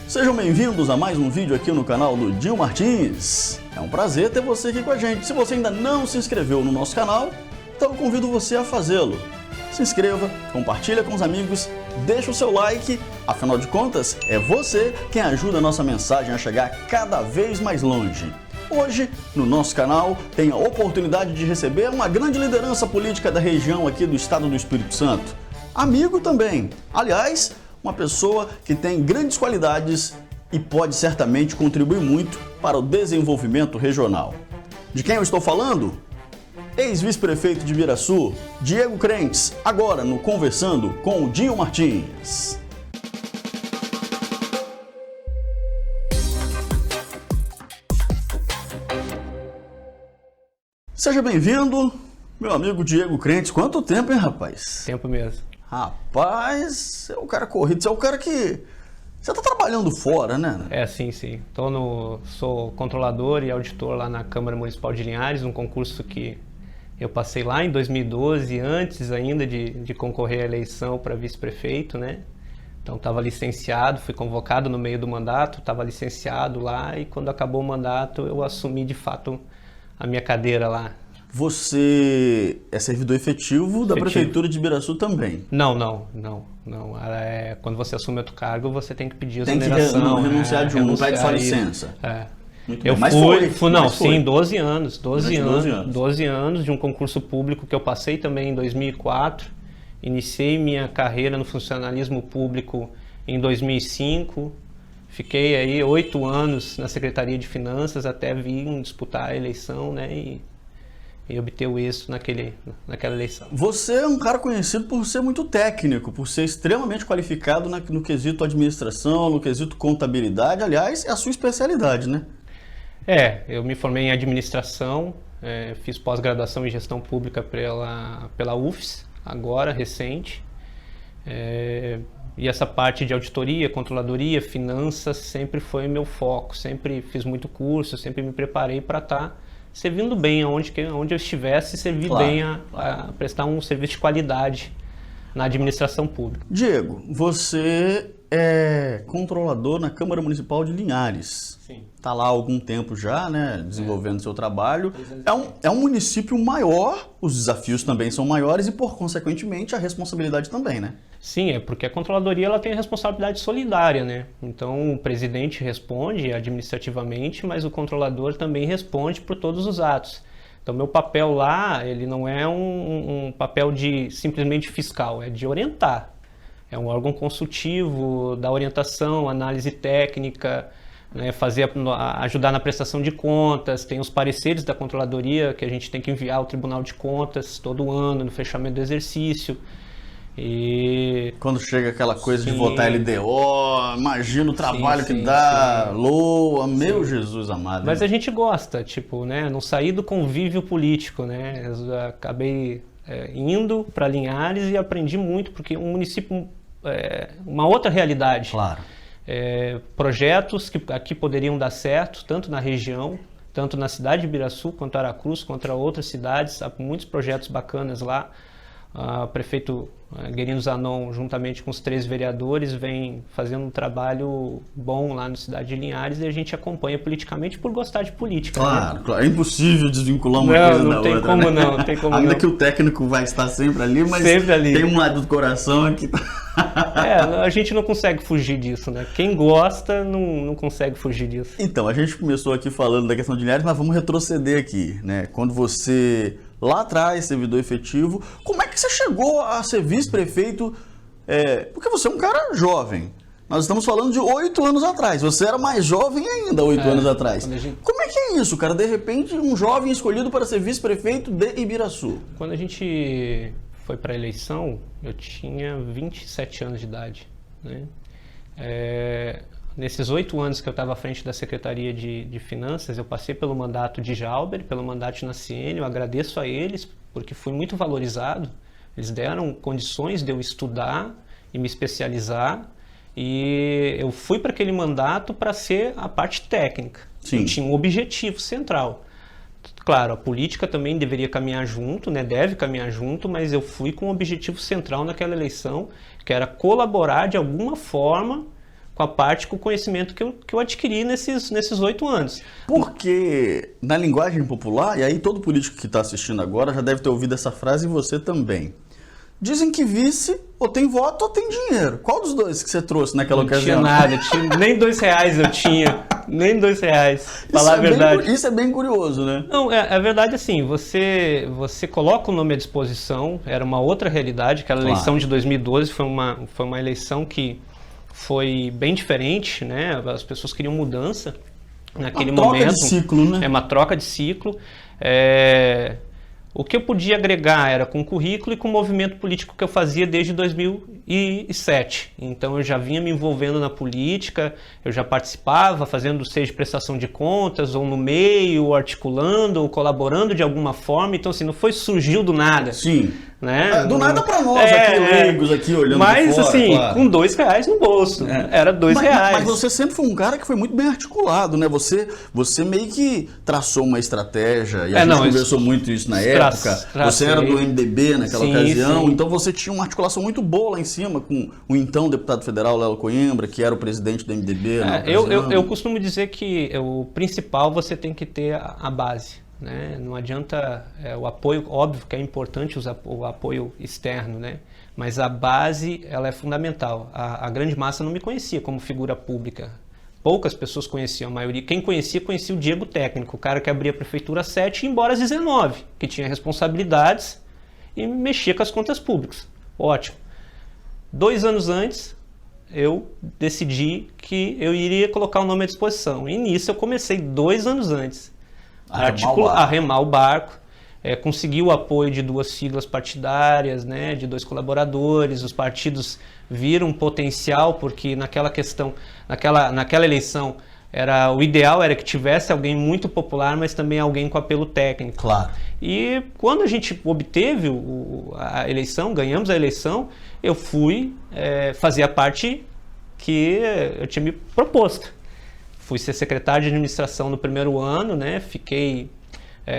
Sejam bem-vindos a mais um vídeo aqui no canal do Dinho Martins. É um prazer ter você aqui com a gente. Se você ainda não se inscreveu no nosso canal, então eu convido você a fazê-lo. Se inscreva, compartilha com os amigos, deixa o seu like, afinal de contas, é você quem ajuda a nossa mensagem a chegar cada vez mais longe. Hoje, no nosso canal, tem a oportunidade de receber uma grande liderança política da região aqui do estado do Espírito Santo. Amigo também. Aliás, uma pessoa que tem grandes qualidades e pode certamente contribuir muito para o desenvolvimento regional. De quem eu estou falando? Ex-vice-prefeito de Ibiraçu, Diego Crentes, agora no Conversando com o Dinho Martins. Seja bem-vindo, meu amigo Diego Crentes. Quanto tempo, hein, rapaz? Tempo mesmo. Rapaz, você é um cara corrido, você é um cara que... Você tá trabalhando fora, né? Sim. Sou controlador e auditor lá na Câmara Municipal de Linhares, um concurso que eu passei lá em 2012, antes ainda de concorrer à eleição para vice-prefeito, né? Então estava licenciado, fui convocado no meio do mandato, estava licenciado lá e quando acabou o mandato eu assumi de fato a minha cadeira lá. Você é servidor efetivo da Prefeitura de Ibiraçu também? Não. Quando você assume outro cargo, você tem que pedir exoneração. Tem que renunciar de um, não pede só licença. Muito eu bem. Mas Sim, 12 anos. 12 anos de um concurso público que eu passei também em 2004. Iniciei minha carreira no funcionalismo público em 2005. Fiquei aí 8 anos na Secretaria de Finanças até vir disputar a eleição, né? E obter o êxito naquela eleição. Você é um cara conhecido por ser muito técnico, por ser extremamente qualificado no quesito administração, no quesito contabilidade. Aliás, é a sua especialidade, né? Eu me formei em administração, fiz pós-graduação em gestão pública pela UFES, agora, recente. E essa parte de auditoria, controladoria, finanças sempre foi meu foco. Sempre fiz muito curso, sempre me preparei para estar servindo bem onde eu estivesse, servir bem a prestar um serviço de qualidade na administração pública. Diego, você é controlador na Câmara Municipal de Linhares. Sim. Está lá há algum tempo já, né, desenvolvendo seu trabalho. É um município maior, os desafios também são maiores e, por consequentemente, a responsabilidade também, né? Sim, porque a controladoria ela tem a responsabilidade solidária, né? Então o presidente responde administrativamente, mas o controlador também responde por todos os atos. Então meu papel lá, ele não é um papel de simplesmente fiscal, é de orientar. É um órgão consultivo, da orientação, análise técnica, né, ajudar na prestação de contas, tem os pareceres da controladoria que a gente tem que enviar ao Tribunal de Contas todo ano, no fechamento do exercício. E quando chega aquela coisa de votar LDO, imagina o trabalho que dá, LOA, meu Jesus amado. Mas a gente gosta, né, não sair do convívio político, né, eu acabei indo para Linhares e aprendi muito, porque um município, uma outra realidade. Claro. Projetos que aqui poderiam dar certo, tanto na região, tanto na cidade de Ibiraçu, quanto Aracruz, quanto outras cidades, há muitos projetos bacanas lá. O prefeito Guerino Zanon, juntamente com os 3 vereadores, vem fazendo um trabalho bom lá na cidade de Linhares e a gente acompanha politicamente por gostar de política. Claro, é impossível desvincular uma coisa da outra. Não tem como Ainda que o técnico vai estar sempre ali, mas tem um lado do coração que... A gente não consegue fugir disso, né? Quem gosta não consegue fugir disso. Então, a gente começou aqui falando da questão de Linhares, mas vamos retroceder aqui, né? Quando você, lá atrás, servidor efetivo, como é que você chegou a ser vice-prefeito? Porque você é um cara jovem. Nós estamos falando de 8 anos atrás. Você era mais jovem ainda 8 anos atrás. Como é que é isso, cara? De repente, um jovem escolhido para ser vice-prefeito de Ibiraçu. Quando a gente foi para a eleição, eu tinha 27 anos de idade, né? Nesses 8 anos que eu estava à frente da Secretaria de Finanças, eu passei pelo mandato de Jalber, pelo mandato de Naciene, eu agradeço a eles, porque fui muito valorizado. Eles deram condições de eu estudar e me especializar, e eu fui para aquele mandato para ser a parte técnica. Sim. Eu tinha um objetivo central. Claro, a política também deveria caminhar junto, né? Deve caminhar junto, mas eu fui com um objetivo central naquela eleição, que era colaborar de alguma forma com a parte, com o conhecimento que eu adquiri nesses 8 anos. Porque, na linguagem popular, e aí todo político que está assistindo agora já deve ter ouvido essa frase e você também. Dizem que vice ou tem voto ou tem dinheiro. Qual dos dois que você trouxe naquela ocasião? Não tinha nada, nem R$2 eu tinha, nem R$2, falar a verdade. Isso é bem curioso, né? Não, é verdade assim, você coloca o nome à disposição, era uma outra realidade, aquela eleição de 2012 foi uma eleição que foi bem diferente, né? As pessoas queriam mudança naquele momento. Uma troca de ciclo, né? É uma troca de ciclo. O que eu podia agregar era com o currículo e com o movimento político que eu fazia desde 2007. Então eu já vinha me envolvendo na política, eu já participava, fazendo seja prestação de contas, ou no meio, ou articulando, ou colaborando de alguma forma. Então assim, não surgiu do nada. Sim. Né? Do nada para nós, aqui, leigos, aqui olhando mas fora, assim, claro. Com R$2 no bolso, era R$2. Mas você sempre foi um cara que foi muito bem articulado, né? Você meio que traçou uma estratégia, e a gente conversou muito isso na época. Você era do MDB naquela ocasião, sim. Então você tinha uma articulação muito boa lá em cima com o então deputado federal Lelo Coimbra, que era o presidente do MDB. Eu costumo dizer que o principal você tem que ter a base. Né? Não adianta o apoio, óbvio que é importante o apoio externo, né? Mas a base ela é fundamental. A grande massa não me conhecia como figura pública. Poucas pessoas conheciam, a maioria. Quem conhecia o Diego Técnico, o cara que abria a prefeitura às 7 e ia embora às 19, que tinha responsabilidades e mexia com as contas públicas. Ótimo. 2 anos antes, eu decidi que eu iria colocar o nome à disposição. E nisso eu comecei 2 anos antes. A remar o barco, conseguir o apoio de 2 siglas partidárias, né, de 2 colaboradores. Os partidos viram potencial, porque naquela eleição, o ideal era que tivesse alguém muito popular, mas também alguém com apelo técnico. Claro. E quando a gente obteve a eleição, ganhamos a eleição, eu fui fazer a parte que eu tinha me proposto. Fui ser secretário de administração no primeiro ano, né? Fiquei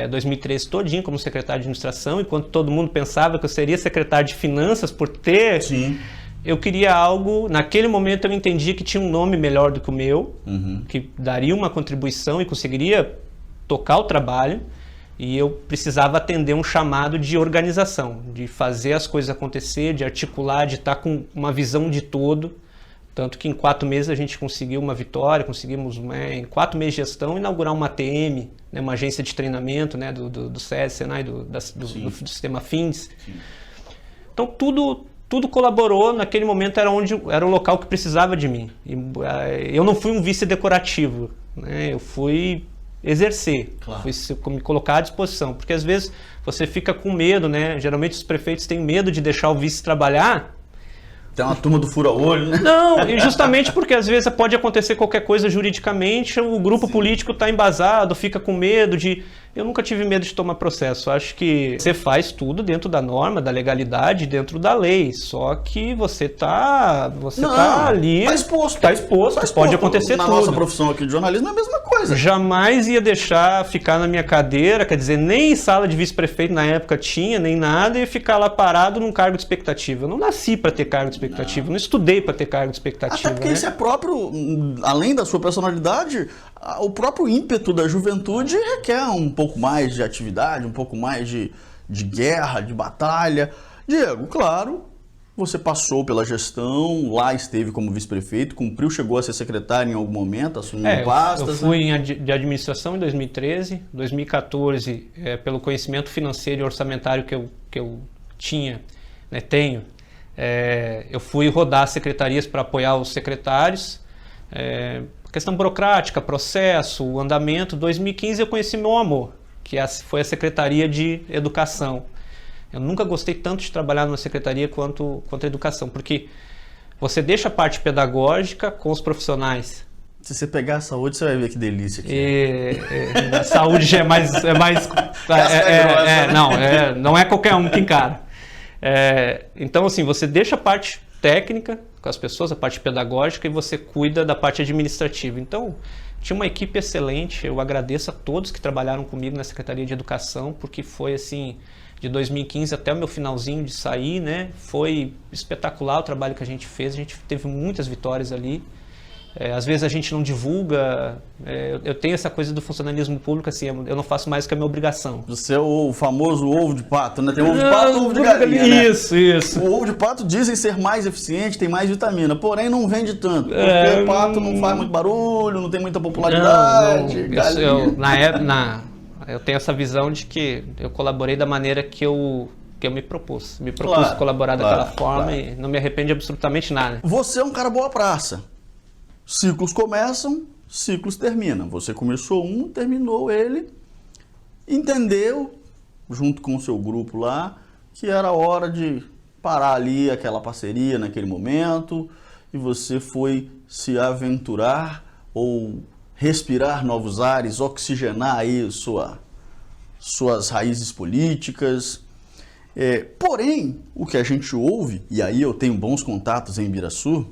2013 todinho como secretário de administração, enquanto todo mundo pensava que eu seria secretário de finanças por ter. Sim. Eu queria algo, naquele momento eu entendi que tinha um nome melhor do que o meu, que daria uma contribuição e conseguiria tocar o trabalho, e eu precisava atender um chamado de organização, de fazer as coisas acontecer, de articular, de estar com uma visão de todo. Tanto que em 4 meses a gente conseguiu uma vitória, conseguimos em 4 meses de gestão inaugurar uma ATM, né, uma agência de treinamento, né, do SESI, Senai, do sistema FINDS. Sim. Então tudo colaborou, naquele momento era o local que precisava de mim. E, eu não fui um vice decorativo, né, eu fui exercer, claro. Fui me colocar à disposição, porque às vezes você fica com medo, né, geralmente os prefeitos têm medo de deixar o vice trabalhar. Tem uma turma do fura-olho, né? Não, e justamente porque às vezes pode acontecer qualquer coisa juridicamente, o grupo político está embasado, fica com medo de... Eu nunca tive medo de tomar processo. Acho que você faz tudo dentro da norma, da legalidade, dentro da lei. Só que você tá ali... Está exposto. Pode acontecer tudo. Na nossa profissão aqui de jornalismo é a mesma coisa. Jamais ia deixar ficar na minha cadeira, quer dizer, nem sala de vice-prefeito na época tinha, nem nada, e ficar lá parado num cargo de expectativa. Eu não nasci para ter cargo de expectativa, não estudei para ter cargo de expectativa. Até porque isso é próprio, além da sua personalidade, o próprio ímpeto da juventude requer um pouco mais de atividade, um pouco mais de guerra, de batalha. Diego, claro, você passou pela gestão, lá esteve como vice-prefeito, cumpriu, chegou a ser secretário em algum momento, assumiu pastas. Eu fui de administração em 2013, 2014, pelo conhecimento financeiro e orçamentário que eu tinha, né, tenho, eu fui rodar secretarias para apoiar os secretários, questão burocrática, processo, o andamento. 2015 eu conheci meu amor, que foi a Secretaria de Educação. Eu nunca gostei tanto de trabalhar numa secretaria quanto a educação, porque você deixa a parte pedagógica com os profissionais. Se você pegar a saúde, você vai ver que delícia aqui. A saúde já é mais não é qualquer um que encara. Então, assim, você deixa a parte técnica com as pessoas, a parte pedagógica, e você cuida da parte administrativa. Então, tinha uma equipe excelente. Eu agradeço a todos que trabalharam comigo na Secretaria de Educação, porque foi assim, de 2015 até o meu finalzinho de sair, né? Foi espetacular o trabalho que a gente fez. A gente teve muitas vitórias ali. Às vezes a gente não divulga. Eu tenho essa coisa do funcionalismo público, assim, eu não faço mais que a minha obrigação. Você é o famoso ovo de pato, né? Tem ovo de pato e ovo de galinha, né? Isso. O ovo de pato dizem ser mais eficiente, tem mais vitamina, porém não vende tanto, porque pato não faz muito barulho, não tem muita popularidade. Eu tenho essa visão de que eu colaborei da maneira que eu me propus. Me propus colaborar daquela forma e não me arrependo de absolutamente nada. Você é um cara boa praça. Ciclos começam, ciclos terminam. Você começou um, terminou ele, entendeu, junto com o seu grupo lá, que era hora de parar ali aquela parceria naquele momento, e você foi se aventurar ou respirar novos ares, oxigenar aí suas raízes políticas. Porém, o que a gente ouve, e aí eu tenho bons contatos em Ibiraçu,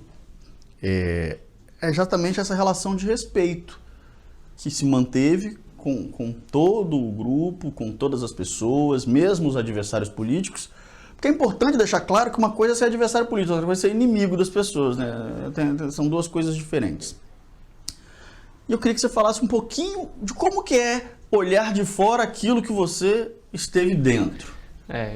é exatamente essa relação de respeito que se manteve com todo o grupo, com todas as pessoas, mesmo os adversários políticos, porque é importante deixar claro que uma coisa é ser adversário político, outra coisa é ser inimigo das pessoas, né? São duas coisas diferentes. E eu queria que você falasse um pouquinho de como que é olhar de fora aquilo que você esteve dentro.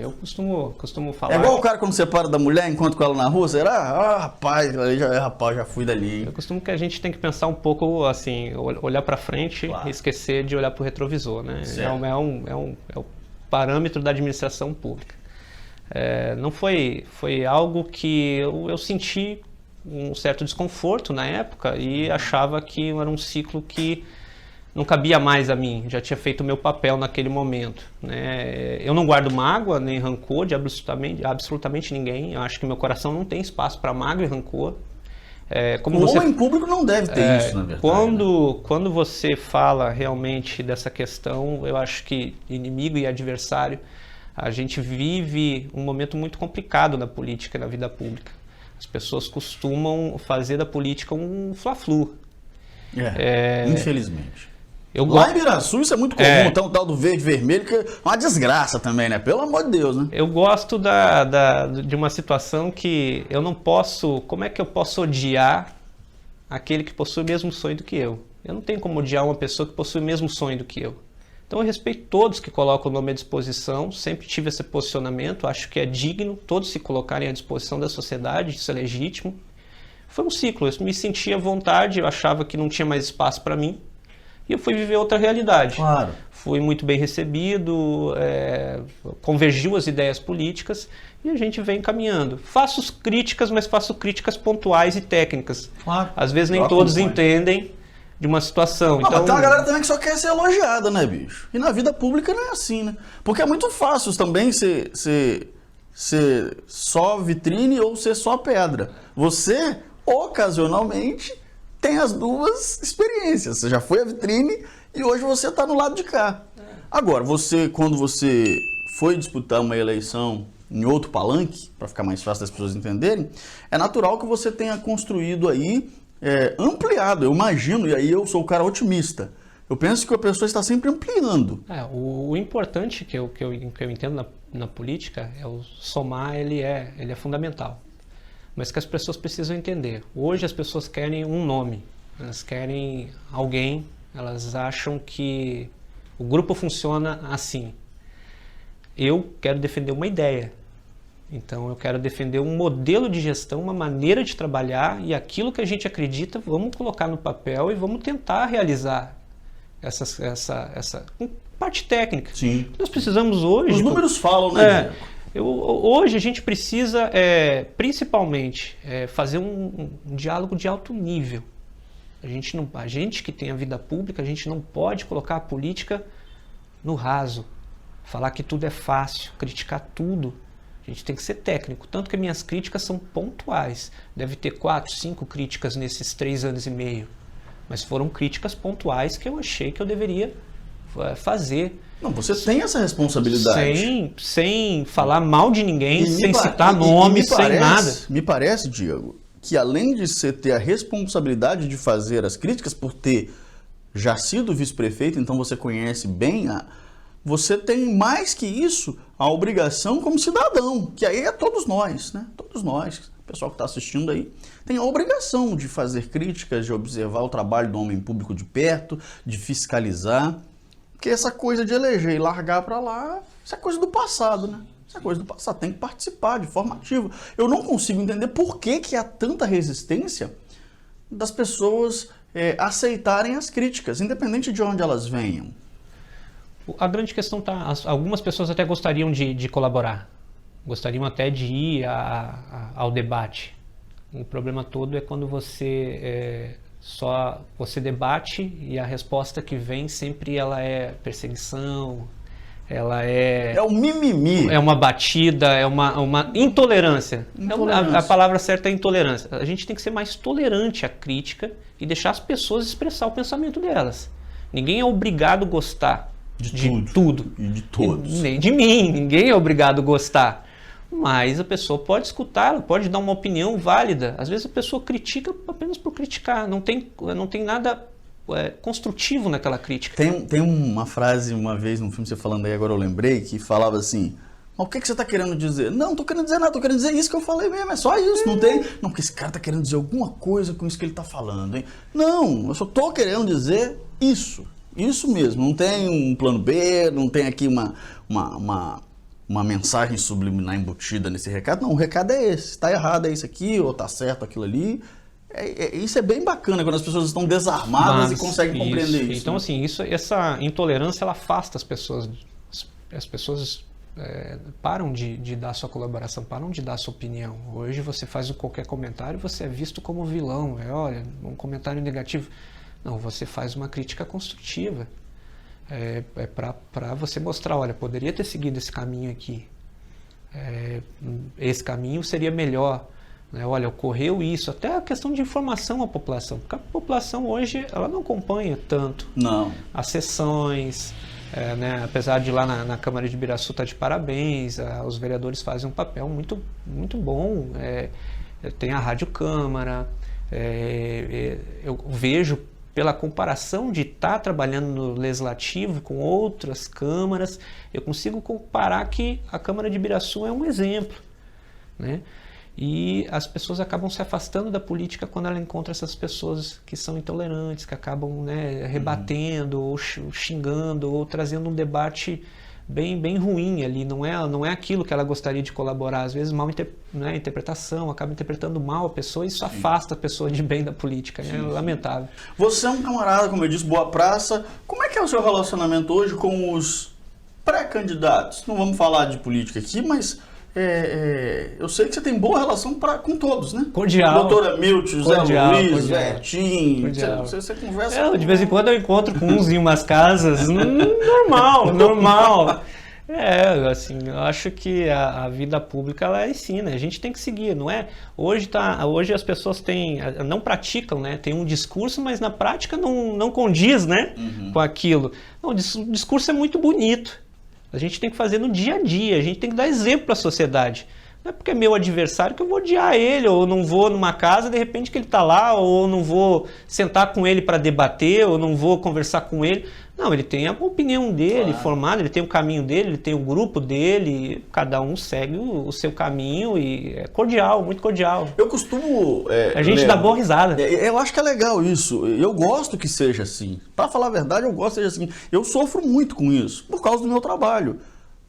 Eu costumo falar... É igual o cara quando separa da mulher, enquanto com ela na rua, será? Rapaz, já fui dali. Eu costumo que a gente tem que pensar um pouco, assim, olhar para frente e esquecer de olhar para o retrovisor, né? É o parâmetro da administração pública. Não foi algo que eu senti um certo desconforto na época e achava que era um ciclo que não cabia mais a mim, já tinha feito o meu papel naquele momento, né? Eu não guardo mágoa nem rancor de absolutamente ninguém. Eu acho que meu coração não tem espaço para mágoa e rancor. Em público não deve ter isso, na verdade. Quando você fala realmente dessa questão, eu acho que inimigo e adversário, a gente vive um momento muito complicado na política e na vida pública. As pessoas costumam fazer da política um fla-flu. Infelizmente. Lá em Ibiraçu isso é muito comum, então o tal do verde e vermelho, que é uma desgraça também, né? Pelo amor de Deus, né? Eu gosto de uma situação que eu não posso... Como é que eu posso odiar aquele que possui o mesmo sonho do que eu? Eu não tenho como odiar uma pessoa que possui o mesmo sonho do que eu. Então eu respeito todos que colocam o nome à disposição, sempre tive esse posicionamento, acho que é digno todos se colocarem à disposição da sociedade, isso é legítimo. Foi um ciclo, eu me sentia à vontade, eu achava que não tinha mais espaço para mim. E eu fui viver outra realidade. Claro. Fui muito bem recebido, convergiu as ideias políticas e a gente vem caminhando. Faço críticas, mas faço críticas pontuais e técnicas. Claro. Às vezes nem todos entendem de uma situação. Não, mas tem uma galera também que só quer ser elogiada, né, bicho? E na vida pública não é assim, né? Porque é muito fácil também ser só vitrine ou ser só pedra. Você, ocasionalmente, tem as duas experiências. Você já foi a vitrine e hoje você está no lado de cá. Agora, quando você foi disputar uma eleição em outro palanque, para ficar mais fácil das pessoas entenderem, é natural que você tenha construído aí, ampliado, eu imagino, e aí eu sou o cara otimista. Eu penso que a pessoa está sempre ampliando. O importante que eu entendo na política é o somar, ele é fundamental. Mas que as pessoas precisam entender. Hoje as pessoas querem um nome, elas querem alguém, elas acham que o grupo funciona assim. Eu quero defender uma ideia. Então eu quero defender um modelo de gestão, uma maneira de trabalhar e aquilo que a gente acredita, vamos colocar no papel e vamos tentar realizar essa parte técnica. Sim. Nós precisamos hoje... Os números falam, né? Hoje a gente precisa, principalmente, fazer um diálogo de alto nível. A gente que tem a vida pública, a gente não pode colocar a política no raso, falar que tudo é fácil, criticar tudo. A gente tem que ser técnico, tanto que minhas críticas são pontuais. Deve ter 4, 5 críticas nesses 3 anos e meio, mas foram críticas pontuais que eu achei que eu deveria fazer. Não, você tem essa responsabilidade. Sem falar mal de ninguém, sem citar nomes, sem nada. Me parece, Diego, que além de você ter a responsabilidade de fazer as críticas por ter já sido vice-prefeito, então você conhece bem, você tem mais que isso, a obrigação como cidadão, que aí é todos nós, né? Todos nós. o pessoal que está assistindo aí, tem a obrigação de fazer críticas, de observar o trabalho do homem público de perto, de fiscalizar, porque essa coisa de eleger e largar para lá, isso é coisa do passado, né? Isso é coisa do passado, tem que participar de forma ativa. Eu não consigo entender por que há tanta resistência das pessoas aceitarem as críticas, independente de onde elas venham. A grande questão está, algumas pessoas até gostariam de colaborar, gostariam até de ir ao debate. O problema todo é quando você você debate e a resposta que vem sempre ela é perseguição, ela é o mimimi, é uma batida, é uma intolerância. A palavra certa é intolerância. A gente tem que ser mais tolerante à crítica e deixar as pessoas expressar o pensamento delas. Ninguém é obrigado a gostar de tudo. E de todos. Nem de mim, ninguém é obrigado a gostar. Mas a pessoa pode escutar, ela pode dar uma opinião válida. Às vezes a pessoa critica apenas por criticar, não tem nada construtivo naquela crítica. Tem uma frase, uma vez no filme, você falando aí, agora eu lembrei, que falava assim: mas o que você está querendo dizer? Não estou querendo dizer nada, estou querendo dizer isso que eu falei mesmo, é só isso, não tem... Não, porque esse cara está querendo dizer alguma coisa com isso que ele está falando, hein? Não, eu só estou querendo dizer isso mesmo, não tem um plano B, não tem aqui uma mensagem subliminar embutida nesse recado. Não, o recado é esse, está errado é isso aqui, ou está certo aquilo ali. Isso é bem bacana quando as pessoas estão desarmadas e conseguem compreender isso. Então, assim, essa intolerância ela afasta as pessoas. As pessoas param de dar sua colaboração, param de dar sua opinião. Hoje você faz qualquer comentário, você é visto como vilão. Olha, um comentário negativo. Não, você faz uma crítica construtiva. Para você mostrar, olha, poderia ter seguido esse caminho aqui. Esse caminho seria melhor. Olha, ocorreu isso, até a questão de informação à população, porque a população hoje ela não acompanha tanto as sessões, apesar de lá na Câmara de Ibiraçu estar de parabéns, os vereadores fazem um papel muito, muito bom, tem a Rádio Câmara, eu vejo pela comparação de estar trabalhando no Legislativo com outras câmaras, eu consigo comparar que a Câmara de Ibiraçu é um exemplo, né? E as pessoas acabam se afastando da política quando ela encontra essas pessoas que são intolerantes, que acabam rebatendo, ou xingando, ou trazendo um debate bem ruim ali. Não é aquilo que ela gostaria de colaborar. Às vezes, interpretação, acaba interpretando mal a pessoa e isso afasta a pessoa de bem da política. É lamentável. Você é um camarada, como eu disse, boa praça. Como é que é o seu relacionamento hoje com os pré-candidatos? Não vamos falar de política aqui, mas... eu sei que você tem boa relação com todos, né? Cordial. Doutora Milt, José Luiz, Betinho. Você conversa. De vez em quando eu encontro com uns em umas casas. Normal. Assim, eu acho que a vida pública ela ensina, a gente tem que seguir, não é? Hoje as pessoas não praticam, né? Tem um discurso, mas na prática não condiz, né? Com aquilo. Não, o discurso é muito bonito. A gente tem que fazer no dia a dia, a gente tem que dar exemplo para a sociedade. Não é porque é meu adversário que eu vou odiar ele, ou não vou numa casa, de repente que ele está lá, ou não vou sentar com ele para debater, ou não vou conversar com ele. Não, ele tem a opinião dele formada, ele tem o caminho dele, ele tem o grupo dele, cada um segue o seu caminho e é cordial, muito cordial. Eu costumo... a gente dá boa risada. Eu acho que é legal isso, eu gosto que seja assim. Para falar a verdade, eu gosto que seja assim. Eu sofro muito com isso, por causa do meu trabalho.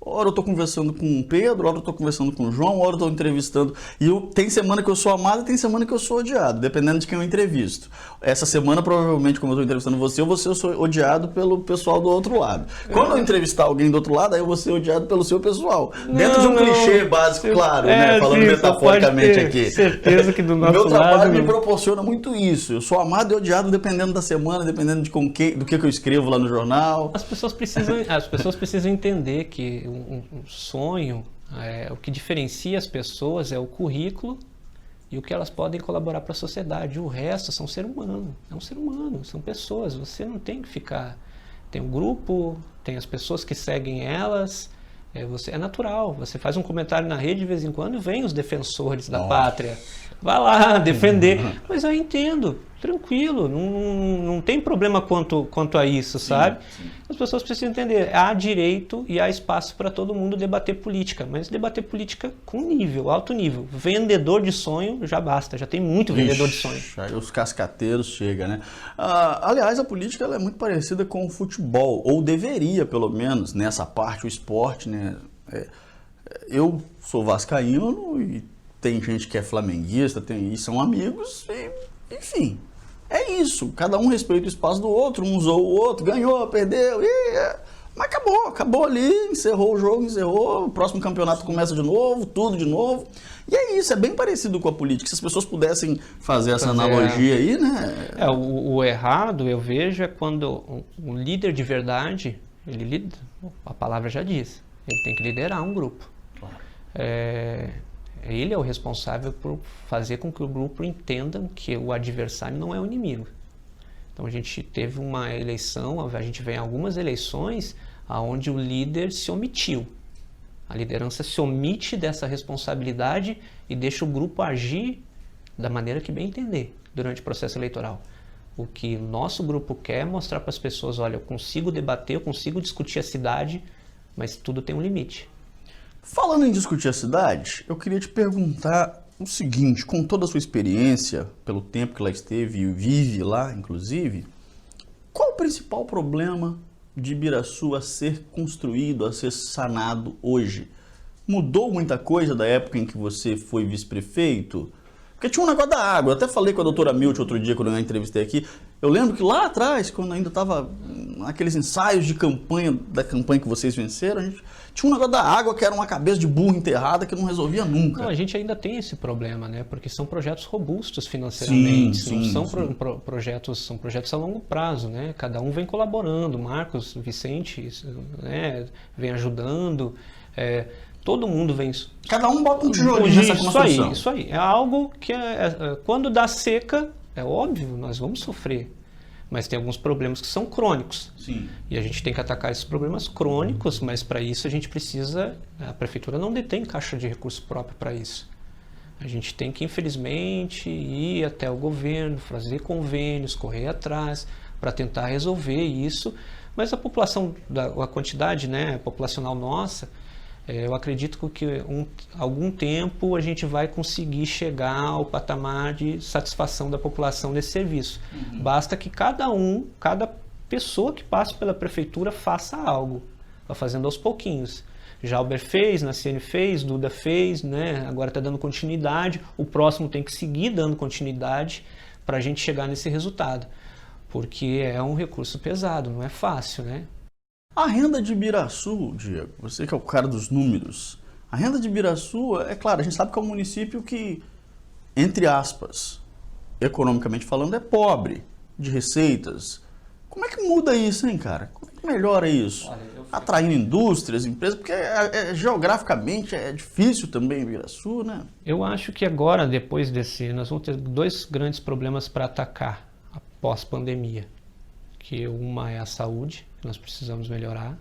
Ora eu estou conversando com o Pedro, ora eu estou conversando com o João, ora eu estou entrevistando. E tem semana que eu sou amado e tem semana que eu sou odiado, dependendo de quem eu entrevisto. Essa semana, provavelmente, como eu estou entrevistando você, eu sou odiado pelo pessoal do outro lado. Quando eu entrevistar alguém do outro lado, aí eu vou ser odiado pelo seu pessoal. Dentro de um clichê básico, claro, né? Falando metaforicamente aqui. Certeza que do nosso lado... Meu trabalho me proporciona muito isso. Eu sou amado e odiado dependendo da semana, dependendo do que eu escrevo lá no jornal. As pessoas precisam entender que um sonho, o que diferencia as pessoas é o currículo e o que elas podem colaborar para a sociedade. O resto são ser humano, é um ser humano, são pessoas. Você não tem que ficar... Tem um grupo, tem as pessoas que seguem elas, é natural. Você faz um comentário na rede de vez em quando e vem os defensores da pátria. Vai lá defender. Mas eu entendo, tranquilo, não tem problema quanto a isso, sabe? as pessoas precisam entender, há direito e há espaço para todo mundo debater política, mas debater política com nível, alto nível. Vendedor de sonho já basta, já tem muito vendedor de sonho. Aí os cascateiros chegam, né? Aliás, a política ela é muito parecida com o futebol, ou deveria, pelo menos, nessa parte, o esporte, né? Eu sou vascaíno e tem gente que é flamenguista, e são amigos, enfim... É isso, cada um respeita o espaço do outro, um usou o outro, ganhou, perdeu, mas acabou ali, encerrou o jogo, o próximo campeonato começa de novo, tudo de novo. E é isso, é bem parecido com a política, se as pessoas pudessem fazer essa analogia aí, né? O errado, eu vejo, é quando um líder de verdade, a palavra já diz, ele tem que liderar um grupo. Claro. Ele é o responsável por fazer com que o grupo entenda que o adversário não é o inimigo. Então a gente teve uma eleição, a gente vê em algumas eleições onde o líder se omitiu. A liderança se omite dessa responsabilidade e deixa o grupo agir da maneira que bem entender durante o processo eleitoral. O que o nosso grupo quer é mostrar para as pessoas, olha, eu consigo debater, eu consigo discutir a cidade, mas tudo tem um limite. Falando em discutir a cidade, eu queria te perguntar o seguinte, com toda a sua experiência, pelo tempo que lá esteve e vive lá, inclusive, qual o principal problema de Ibiraçu a ser construído, a ser sanado hoje? Mudou muita coisa da época em que você foi vice-prefeito? Porque tinha um negócio da água, eu até falei com a doutora Milt outro dia, quando eu a entrevistei aqui, eu lembro que lá atrás, quando ainda estava naqueles ensaios de campanha, da campanha que vocês venceram, a gente tinha um negócio da água que era uma cabeça de burro enterrada que não resolvia nunca. Não, a gente ainda tem esse problema, né? Porque são projetos robustos financeiramente, são projetos a longo prazo, né? Cada um vem colaborando, Marcos, Vicente, né? Vem ajudando, todo mundo vem... Cada um bota um tijolinho nessa construção. Isso aí. É algo que, quando dá seca, é óbvio, nós vamos sofrer. Mas tem alguns problemas que são crônicos. Sim. E a gente tem que atacar esses problemas crônicos, mas para isso a gente precisa... A prefeitura não detém caixa de recurso próprio para isso. A gente tem que, infelizmente, ir até o governo, fazer convênios, correr atrás, para tentar resolver isso. Mas a população, a quantidade, né, populacional nossa... eu acredito que algum tempo a gente vai conseguir chegar ao patamar de satisfação da população desse serviço. Basta que cada pessoa que passe pela prefeitura faça algo, vai fazendo aos pouquinhos. Jalber fez, Naciane fez, Duda fez, né? Agora está dando continuidade, o próximo tem que seguir dando continuidade para a gente chegar nesse resultado, porque é um recurso pesado, não é fácil, né? A renda de Ibiraçu, Diego, você que é o cara dos números, a renda de Ibiraçu, é claro, a gente sabe que é um município que, entre aspas, economicamente falando, é pobre de receitas. Como é que muda isso, hein, cara? Como é que melhora isso? Atraindo indústrias, empresas, porque geograficamente é difícil também Ibiraçu, né? Eu acho que agora, depois nós vamos ter dois grandes problemas para atacar após pandemia. Que uma é a saúde, que nós precisamos melhorar,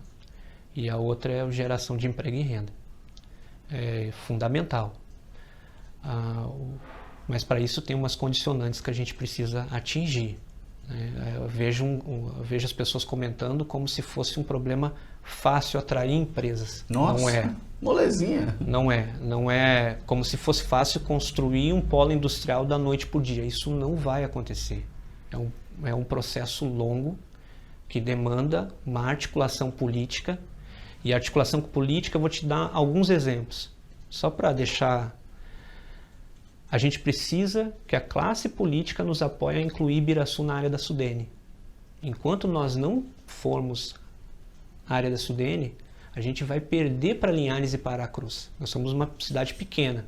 e a outra é a geração de emprego e renda. É fundamental. Mas para isso tem umas condicionantes que a gente precisa atingir. Né? Eu vejo as pessoas comentando como se fosse um problema fácil atrair empresas. Nossa, não é. Molezinha. Não é como se fosse fácil construir um polo industrial da noite para o dia. Isso não vai acontecer. É um processo longo que demanda uma articulação política. E a articulação política, eu vou te dar alguns exemplos. Só para deixar... A gente precisa que a classe política nos apoie a incluir Ibiraçu na área da Sudene. Enquanto nós não formos a área da Sudene, a gente vai perder para Linhares e Paracruz. Nós somos uma cidade pequena.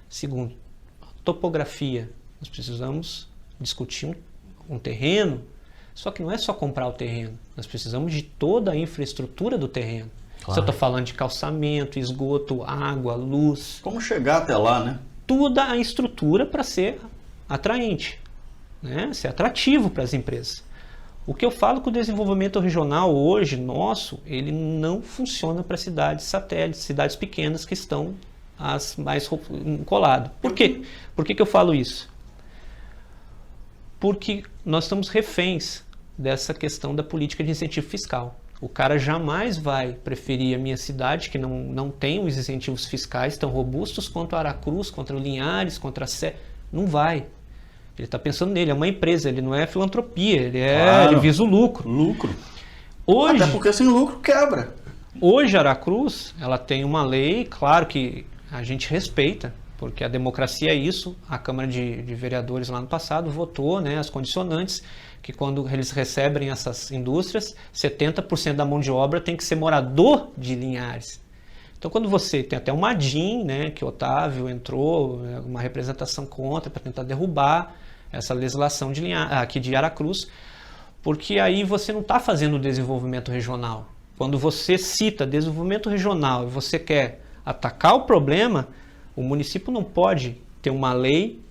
Segundo, topografia. Nós precisamos discutir um terreno, só que não é só comprar o terreno. Nós precisamos de toda a infraestrutura do terreno. Claro. Se eu estou falando de calçamento, esgoto, água, luz... Como chegar até lá, né? Toda a estrutura para ser atraente, né? Ser atrativo para as empresas. O que eu falo que o desenvolvimento regional hoje, nosso, ele não funciona para cidades satélites, cidades pequenas que estão as mais coladas. Por quê? Por que eu falo isso? Porque nós estamos reféns dessa questão da política de incentivo fiscal. O cara jamais vai preferir a minha cidade, que não tem os incentivos fiscais tão robustos quanto a Aracruz, contra o Linhares, contra a Sé. Não vai. Ele está pensando nele, é uma empresa, ele não é filantropia, ele visa o lucro. Lucro. Hoje, até porque sem lucro quebra. Hoje a Aracruz, ela tem uma lei, claro que a gente respeita, porque a democracia é isso. A Câmara de Vereadores lá no passado votou, né, as condicionantes, que quando eles recebem essas indústrias, 70% da mão de obra tem que ser morador de Linhares. Então, quando você tem até uma ADIM, né, que o Otávio entrou, uma representação contra para tentar derrubar essa legislação aqui de Aracruz, porque aí você não está fazendo desenvolvimento regional. Quando você cita desenvolvimento regional e você quer atacar o problema, o município não pode ter uma lei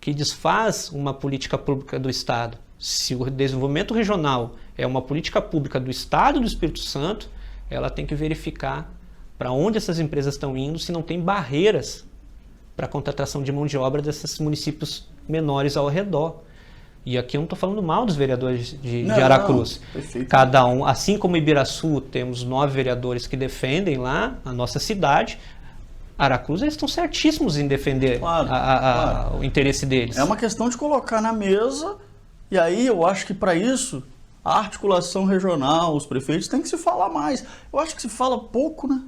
que desfaz uma política pública do Estado. Se o desenvolvimento regional é uma política pública do Estado do Espírito Santo, ela tem que verificar para onde essas empresas estão indo, se não tem barreiras para a contratação de mão de obra desses municípios menores ao redor. E aqui eu não estou falando mal dos vereadores de Aracruz. Cada um, assim como em Ibiraçu temos 9 vereadores que defendem lá a nossa cidade, Aracruz eles estão certíssimos em defender o interesse deles. É uma questão de colocar na mesa, e aí eu acho que para isso a articulação regional, os prefeitos, tem que se falar mais. Eu acho que se fala pouco, né?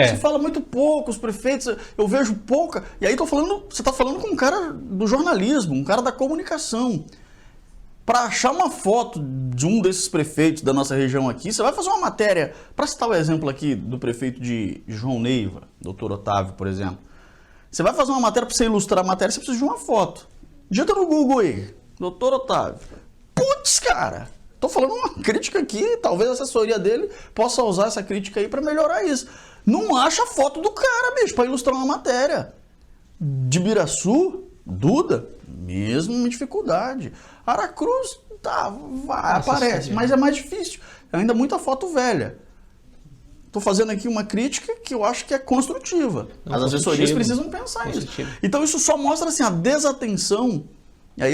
Se fala muito pouco, os prefeitos, eu vejo pouca. E aí você está falando com um cara do jornalismo, um cara da comunicação. Para achar uma foto de um desses prefeitos da nossa região aqui, você vai fazer uma matéria, para citar o exemplo aqui do prefeito de João Neiva, doutor Otávio, por exemplo. Você vai fazer uma matéria, para você ilustrar a matéria, você precisa de uma foto. Digita no Google aí, doutor Otávio. Putz, cara, tô falando uma crítica aqui, talvez a assessoria dele possa usar essa crítica aí para melhorar isso. Não acha a foto do cara, bicho, para ilustrar uma matéria. De Ibiraçu, Duda, mesma dificuldade. Aracruz, aparece, mas é mais difícil. Ainda muita foto velha. Estou fazendo aqui uma crítica que eu acho que é construtiva. As assessorias precisam pensar nisso. Então isso só mostra assim, a desatenção. E aí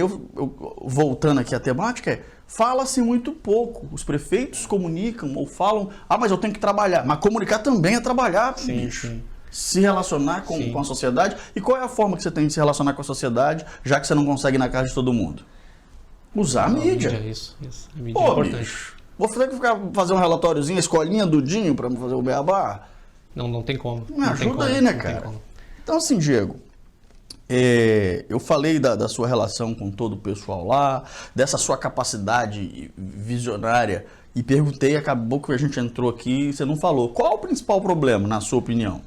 voltando aqui à temática, fala-se muito pouco. Os prefeitos comunicam ou falam, mas eu tenho que trabalhar. Mas comunicar também é trabalhar, bicho. Sim. Se relacionar com a sociedade. E qual é a forma que você tem de se relacionar com a sociedade, já que você não consegue ir na casa de todo mundo? Usar a mídia. Isso. A mídia é importante. Bicho, vou ter que fazer um relatóriozinho, a escolinha do Dinho para fazer o beabá? Não tem como. Me ajuda aí, né, cara? Então, assim, Diego, eu falei da sua relação com todo o pessoal lá, dessa sua capacidade visionária, e perguntei, acabou que a gente entrou aqui e você não falou. Qual o principal problema, na sua opinião?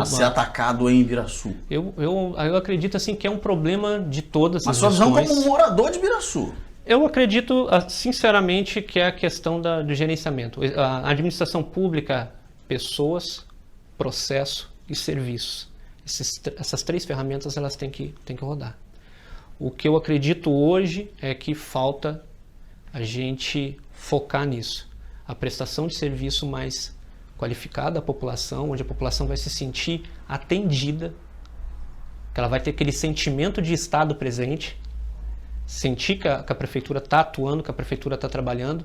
A ser atacado em Ibiraçu. Eu acredito assim que é um problema de todas as gestões. Mas sua visão como morador de Ibiraçu. Eu acredito, sinceramente, que é a questão do gerenciamento. A administração pública, pessoas, processo e serviços. Essas 3 ferramentas elas têm que rodar. O que eu acredito hoje é que falta a gente focar nisso. A prestação de serviço mais qualificada à população, onde a população vai se sentir atendida, que ela vai ter aquele sentimento de Estado presente, sentir que a prefeitura está atuando, que a prefeitura está trabalhando,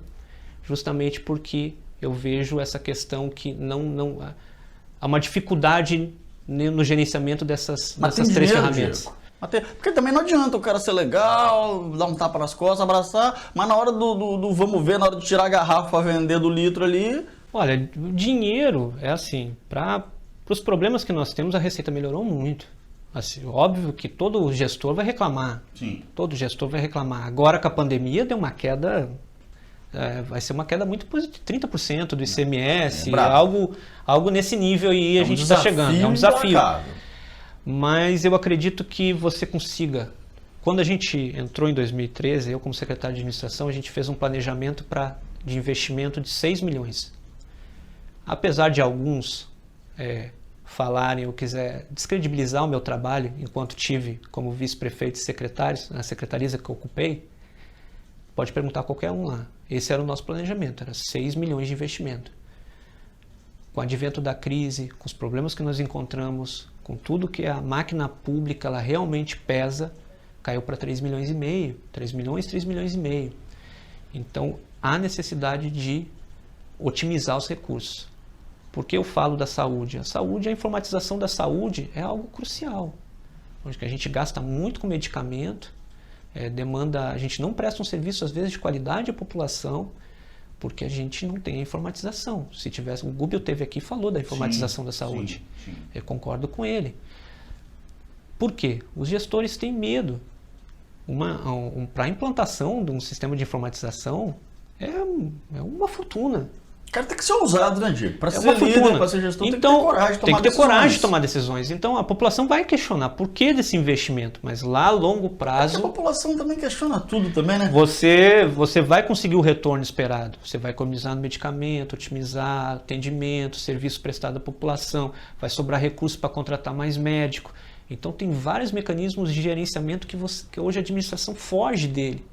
justamente porque eu vejo essa questão que há uma dificuldade no gerenciamento dessas 3 ferramentas. Porque também não adianta o cara ser legal, dar um tapa nas costas, abraçar, mas na hora do vamos ver, na hora de tirar a garrafa para vender do litro ali... Olha, o dinheiro é assim, para os problemas que nós temos, a Receita melhorou muito. Assim, óbvio que todo gestor vai reclamar. Sim. Todo gestor vai reclamar. Agora com a pandemia deu uma queda, vai ser uma queda muito positiva, 30% do ICMS, algo nesse nível aí a gente está chegando. É um desafio. Mas eu acredito que você consiga. Quando a gente entrou em 2013, eu como secretário de administração, a gente fez um planejamento de investimento de 6 milhões. Apesar de alguns falarem ou quiser descredibilizar o meu trabalho, enquanto tive como vice-prefeito e secretários, na secretaria que eu ocupei, pode perguntar a qualquer um lá. Esse era o nosso planejamento, era 6 milhões de investimento. Com o advento da crise, com os problemas que nós encontramos, com tudo que a máquina pública ela realmente pesa, caiu para 3 milhões e meio. 3 milhões e meio. Então, há necessidade de otimizar os recursos. Por que eu falo da saúde? A informatização da saúde é algo crucial. Onde que a gente gasta muito com medicamento, a gente não presta um serviço, às vezes, de qualidade à população, porque a gente não tem a informatização. Se tivesse, o Gubbio teve aqui e falou da informatização da saúde. Sim. Eu concordo com ele. Por quê? Os gestores têm medo. Para a implantação de um sistema de informatização é uma fortuna. O cara tem que ser ousado, né, Diego? Para ser fortuna. líder, para ser gestor, então, tem que ter coragem de tomar decisões. Então, a população vai questionar por que desse investimento, mas lá a longo prazo... A população também questiona tudo também, né? Você vai conseguir o retorno esperado. Você vai economizar no medicamento, otimizar atendimento, serviço prestado à população, vai sobrar recurso para contratar mais médico. Então, tem vários mecanismos de gerenciamento que hoje a administração foge dele.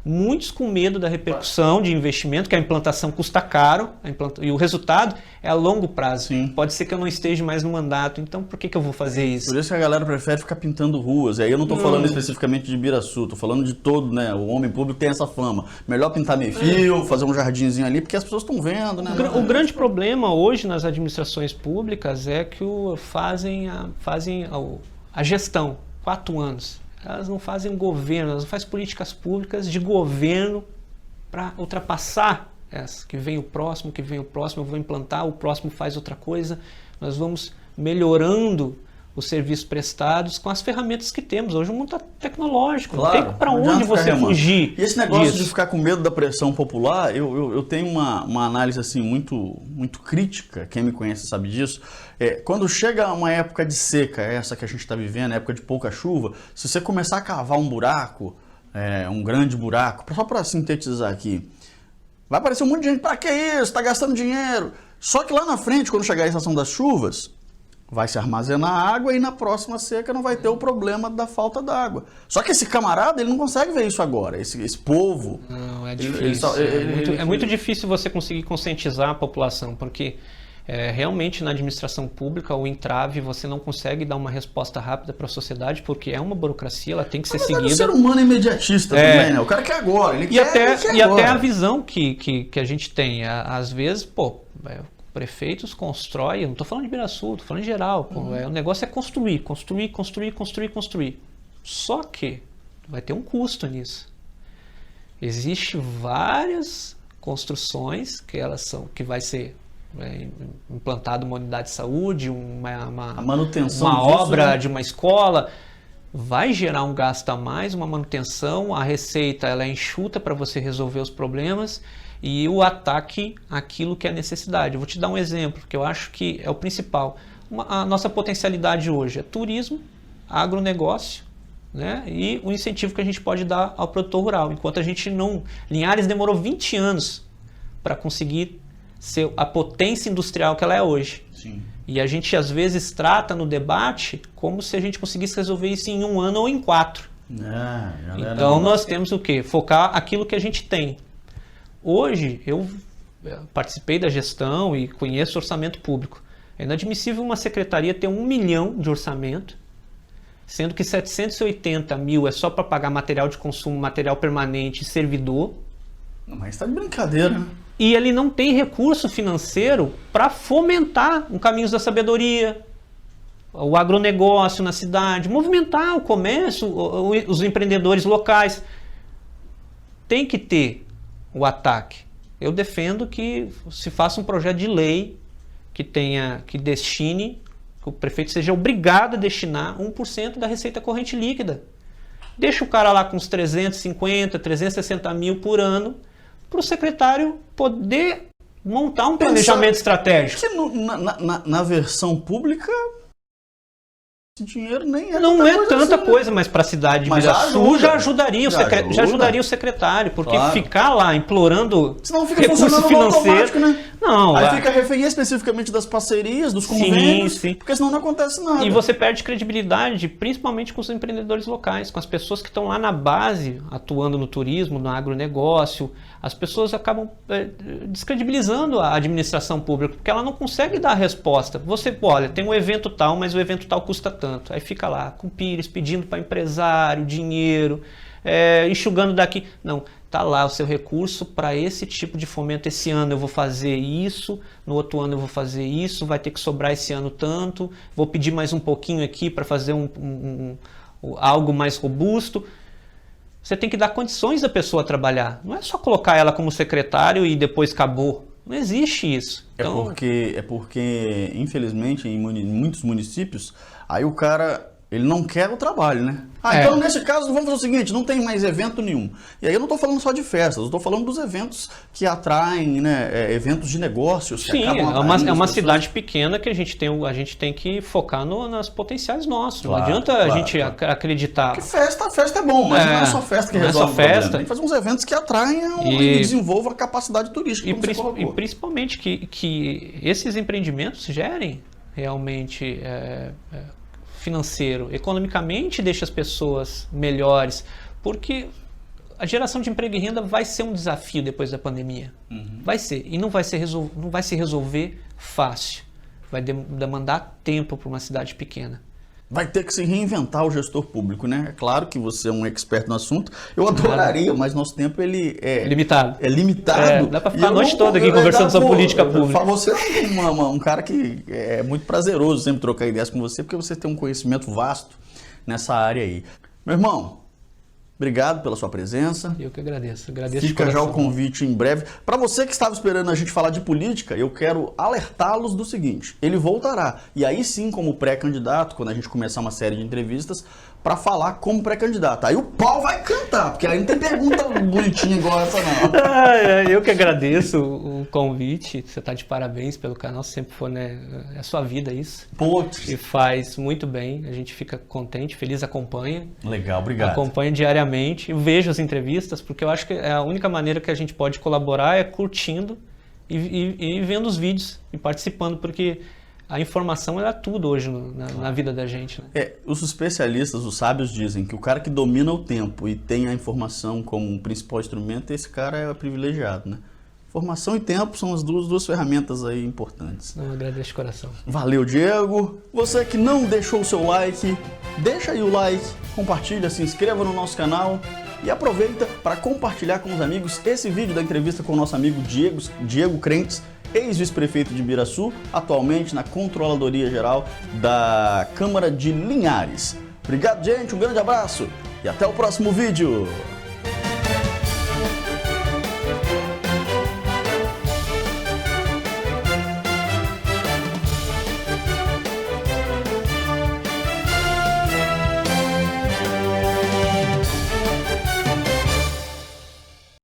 Muitos com medo da repercussão de investimento, que a implantação custa caro, e o resultado é a longo prazo. Sim. Pode ser que eu não esteja mais no mandato, então por que eu vou fazer isso? Por isso que a galera prefere ficar pintando ruas. E aí eu não estou falando especificamente de Ibiraçu, estou falando de todo, né? O homem público tem essa fama. Melhor pintar meio fio, fazer um jardinzinho ali, porque as pessoas estão vendo, né? O grande problema hoje nas administrações públicas é que fazem a gestão, 4 anos. Elas não fazem governo, elas não fazem políticas públicas de governo para ultrapassar essa. Que vem o próximo, eu vou implantar, o próximo faz outra coisa. Nós vamos melhorando os serviços prestados com as ferramentas que temos. Hoje o mundo está tecnológico, claro, não tem para onde você fugir. E esse negócio disso. de ficar com medo da pressão popular, eu tenho uma análise assim, muito crítica, quem me conhece sabe disso. Quando chega uma época de seca, essa que a gente está vivendo, época de pouca chuva, se você começar a cavar um buraco, um grande buraco, só para sintetizar aqui, vai aparecer um monte de gente, para que isso? Está gastando dinheiro. Só que lá na frente, quando chegar a estação das chuvas, vai se armazenar água e na próxima seca não vai ter o problema da falta d'água. Só que esse camarada, ele não consegue ver isso agora, esse povo. Não, é difícil. É muito difícil você conseguir conscientizar a população, porque realmente na administração pública, o entrave, você não consegue dar uma resposta rápida para a sociedade, porque é uma burocracia, ela tem que ser seguida. O ser humano é imediatista também, né? O cara quer agora, ele quer agora. Até a visão que a gente tem, às vezes, prefeitos constroem, eu não estou falando de Ibiraçu, estou falando em geral. O negócio é construir. Só que vai ter um custo nisso. Existem várias construções que vai ser implantada uma unidade de saúde, a manutenção uma disso, obra, né? de uma escola. Vai gerar um gasto a mais, uma manutenção, a receita ela é enxuta para você resolver os problemas e o ataque àquilo que é necessidade. Eu vou te dar um exemplo, que eu acho que é o principal. A nossa potencialidade hoje é turismo, agronegócio, né? E o incentivo que a gente pode dar ao produtor rural. Enquanto a gente não... Linhares demorou 20 anos para conseguir ser a potência industrial que ela é hoje. Sim. E a gente às vezes trata no debate como se a gente conseguisse resolver isso em 1 ano ou em 4. Então nós temos o quê? Focar aquilo que a gente tem. Hoje eu participei da gestão e conheço orçamento público. É inadmissível uma secretaria ter 1 milhão de orçamento, sendo que 780 mil é só para pagar material de consumo, material permanente e servidor. Mas está de brincadeira, né? E ele não tem recurso financeiro para fomentar o Caminhos da Sabedoria, o agronegócio na cidade, movimentar o comércio, os empreendedores locais. Tem que ter o ataque. Eu defendo que se faça um projeto de lei que destine, que o prefeito seja obrigado a destinar 1% da receita corrente líquida. Deixa o cara lá com uns 350, 360 mil por ano, para o secretário poder montar um planejamento estratégico. Que na versão pública, esse dinheiro nem é não é tanta assim, coisa, mas para a cidade de Ibiraçu já ajudaria o secretário, porque ficar lá implorando senão fica recurso financeiro, né? Não, aí fica refém especificamente das parcerias, dos convênios, sim. Porque senão não acontece nada. E você perde credibilidade, principalmente com os empreendedores locais, com as pessoas que estão lá na base, atuando no turismo, no agronegócio. As pessoas acabam descredibilizando a administração pública, porque ela não consegue dar a resposta. Você, olha, tem um evento tal, mas o evento tal custa tanto. Aí fica lá, com pires, pedindo para empresário, dinheiro, enxugando daqui. Não, tá lá o seu recurso para esse tipo de fomento. Esse ano eu vou fazer isso, no outro ano eu vou fazer isso, vai ter que sobrar esse ano tanto, vou pedir mais um pouquinho aqui para fazer algo mais robusto. Você tem que dar condições da pessoa trabalhar. Não é só colocar ela como secretário e depois acabou. Não existe isso. Então... É porque, infelizmente, em muitos municípios, aí o cara... ele não quer o trabalho, né? Então nesse caso vamos fazer o seguinte, não tem mais evento nenhum. E aí eu não estou falando só de festas, eu estou falando dos eventos que atraem, né, eventos de negócios. Que sim, acabam é uma cidade pequena que a gente tem que focar nas potenciais nossos. Não adianta a gente acreditar. Porque festa é bom, mas não é só festa que resolve o problema. Tem que fazer uns eventos que atraiam e desenvolvam a capacidade turística. E principalmente que esses empreendimentos gerem realmente... financeiro, economicamente deixa as pessoas melhores, porque a geração de emprego e renda vai ser um desafio depois da pandemia. Vai ser, e não vai se resolver fácil, vai demandar tempo para uma cidade pequena. Vai ter que se reinventar o gestor público, né? É claro que você é um expert no assunto, eu adoraria, mas nosso tempo ele é limitado. Dá para ficar a noite toda aqui conversando sobre política pública. Você é um cara que é muito prazeroso sempre trocar ideias com você, porque você tem um conhecimento vasto nessa área aí. Meu irmão, obrigado pela sua presença. Eu que agradeço. Fica já o convite em breve. Para você que estava esperando a gente falar de política, eu quero alertá-los do seguinte: ele voltará. E aí sim, como pré-candidato, quando a gente começar uma série de entrevistas, para falar como pré-candidato. Aí o pau vai cantar, porque aí não tem pergunta bonitinha igual essa não. Eu que agradeço o convite. Você está de parabéns pelo canal, sempre foi, né? É a sua vida isso. Putz. E faz muito bem, a gente fica contente, feliz, acompanha. Legal, obrigado. Acompanha diariamente, vejo as entrevistas, porque eu acho que a única maneira que a gente pode colaborar é curtindo e vendo os vídeos e participando, porque a informação é tudo hoje na vida da gente. Né? Os especialistas, os sábios dizem que o cara que domina o tempo e tem a informação como um principal instrumento, esse cara é privilegiado, né? Informação e tempo são as duas ferramentas aí importantes. Não, agradeço de coração. Valeu, Diego. Você que não deixou o seu like, deixa aí o like, compartilha, se inscreva no nosso canal e aproveita para compartilhar com os amigos esse vídeo da entrevista com o nosso amigo Diego Crentes, ex-vice-prefeito de Ibiraçu, atualmente na Controladoria Geral da Câmara de Linhares. Obrigado, gente, um grande abraço e até o próximo vídeo.